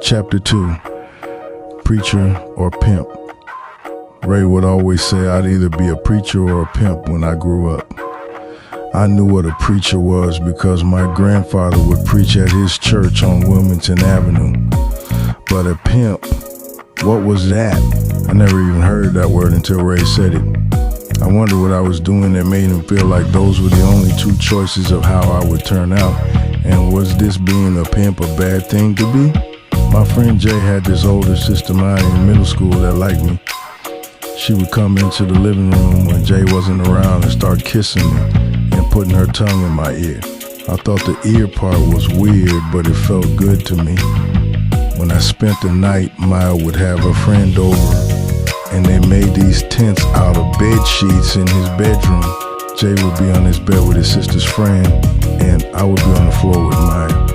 Chapter 2, Preacher or Pimp. Ray would always say I'd either be a preacher or a pimp when I grew up. I knew what a preacher was because my grandfather would preach at his church on Wilmington Avenue. But a pimp, what was that? I never even heard that word until Ray said it. I wondered what I was doing that made him feel like those were the only two choices of how I would turn out. And was this being a pimp a bad thing to be? My friend Jay had this older sister mine in middle school that liked me. She would come into the living room when Jay wasn't around and start kissing me and putting her tongue in my ear. I thought the ear part was weird, but it felt good to me. When I spent the night, Maya would have her friend over, and they made these tents out of bed sheets in his bedroom. Jay would be on his bed with his sister's friend, and I would be on the floor with Maya.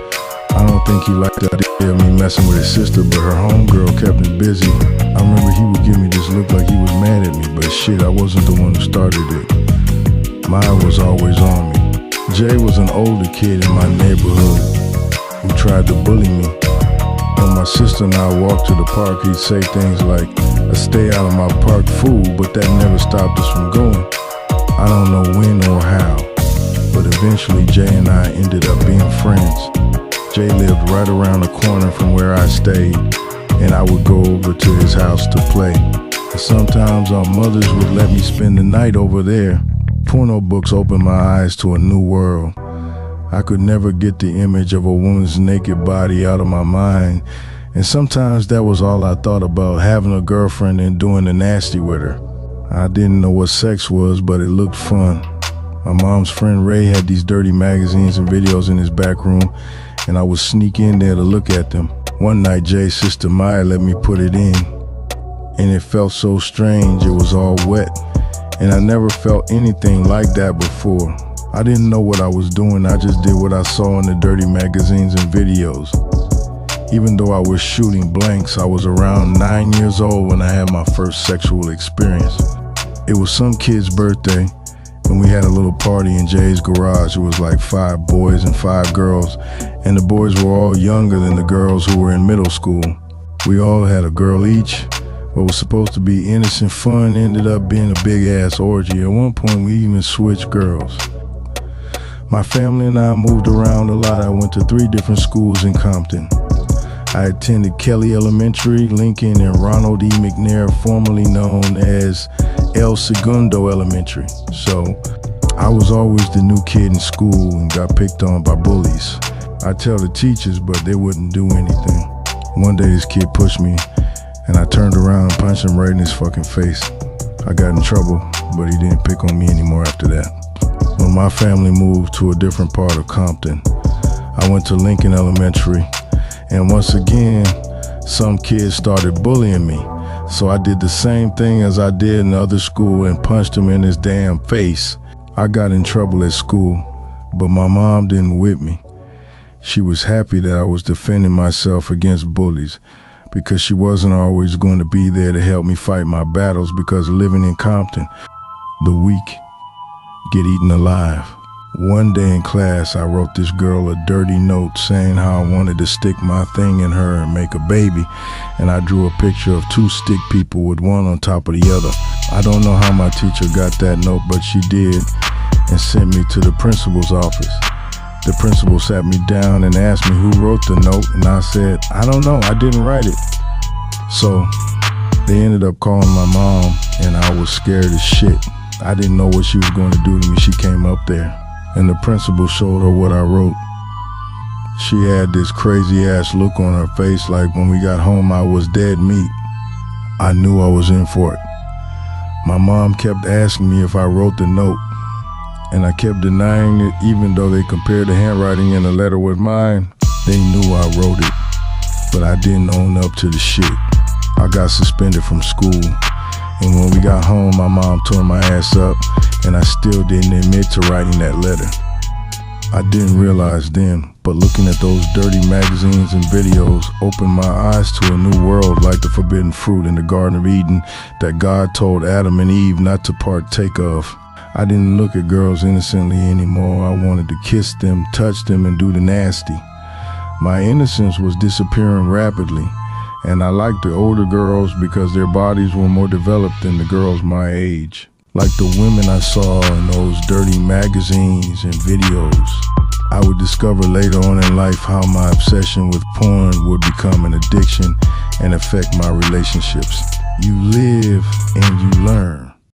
I don't think he liked the idea of me messing with his sister, but her homegirl kept him busy. I remember he would give me this look like he was mad at me, but shit, I wasn't the one who started it. Maya was always on me. Jay was an older kid in my neighborhood who tried to bully me. When my sister and I walked to the park, he'd say things like, "Stay out of my park, fool," but that never stopped us from going. I don't know when or how, but eventually Jay and I ended up being friends. Jay lived right around the corner from where I stayed, and I would go over to his house to play. And sometimes our mothers would let me spend the night over there. Porno books opened my eyes to a new world. I could never get the image of a woman's naked body out of my mind, and sometimes that was all I thought about, having a girlfriend and doing the nasty with her. I didn't know what sex was, but it looked fun. My mom's friend Ray had these dirty magazines and videos in his back room, and I would sneak in there to look at them. One night, Jay's sister Maya let me put it in, and it felt so strange. It was all wet, and I never felt anything like that before. I didn't know what I was doing. I just did what I saw in the dirty magazines and videos. Even though I was shooting blanks, I was around 9 years old when I had my first sexual experience. It was some kid's birthday, and we had a little party in Jay's garage. It was like 5 boys and 5 girls, and the boys were all younger than the girls who were in middle school. We all had a girl each. What was supposed to be innocent fun ended up being a big-ass orgy. At one point, we even switched girls. My family and I moved around a lot. I went to 3 different schools in Compton. I attended Kelly Elementary, Lincoln, and Ronald E. McNair, formerly known as El Segundo Elementary. So I was always the new kid in school and got picked on by bullies. I tell the teachers, but they wouldn't do anything. One day this kid pushed me, and I turned around and punched him right in his fucking face. I got in trouble, but he didn't pick on me anymore after that. When my family moved to a different part of Compton, I went to Lincoln Elementary, and once again, some kids started bullying me. So I did the same thing as I did in the other school and punched him in his damn face. I got in trouble at school, but my mom didn't whip me. She was happy that I was defending myself against bullies, because she wasn't always going to be there to help me fight my battles, because living in Compton, the weak get eaten alive. One day in class, I wrote this girl a dirty note saying how I wanted to stick my thing in her and make a baby, and I drew a picture of 2 stick people with one on top of the other. I don't know how my teacher got that note, but she did, and sent me to the principal's office. The principal sat me down and asked me who wrote the note, and I said, "I don't know, I didn't write it." So they ended up calling my mom, and I was scared as shit. I didn't know what she was going to do to me. She came up there, and the principal showed her what I wrote. She had this crazy ass look on her face like when we got home I was dead meat. I knew I was in for it. My mom kept asking me if I wrote the note, and I kept denying it. Even though they compared the handwriting in the letter with mine, they knew I wrote it, but I didn't own up to the shit. I got suspended from school, and when we got home, my mom tore my ass up, and I still didn't admit to writing that letter. I didn't realize then, but looking at those dirty magazines and videos opened my eyes to a new world, like the forbidden fruit in the Garden of Eden that God told Adam and Eve not to partake of. I didn't look at girls innocently anymore. I wanted to kiss them, touch them, and do the nasty. My innocence was disappearing rapidly, and I liked the older girls because their bodies were more developed than the girls my age. Like the women I saw in those dirty magazines and videos. I would discover later on in life how my obsession with porn would become an addiction and affect my relationships. You live and you learn.